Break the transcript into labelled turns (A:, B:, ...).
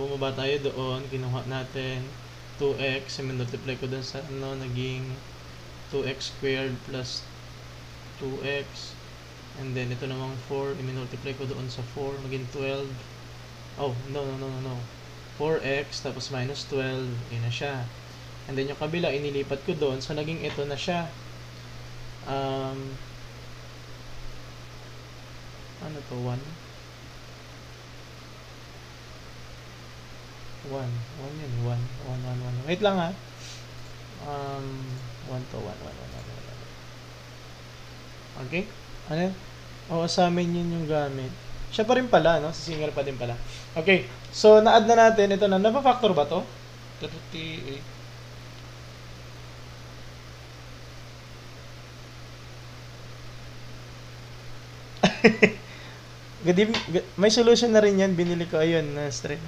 A: bumaba tayo doon, kinuha natin 2x, multiply ko doon sa naging 2x squared plus 2x. And then, ito namang 4, i-multiply ko doon sa 4, maging 12. Oh, no. 4x, tapos minus 12, yun na siya. And then, yung kabila, inilipat ko doon, so naging ito na siya. Ano to, 1? 1 yun, 1. Wait lang ha. 1 to 1. Okay? Ano yun? Oo, sa amin yun yung gamit. Siya pa rin pala, no? Si Singer pa din pala. Okay. So, na-add na natin. Ito na. Napa-factor ba to? 38. May solution na rin yan. Binili ko. Ayun, na straight.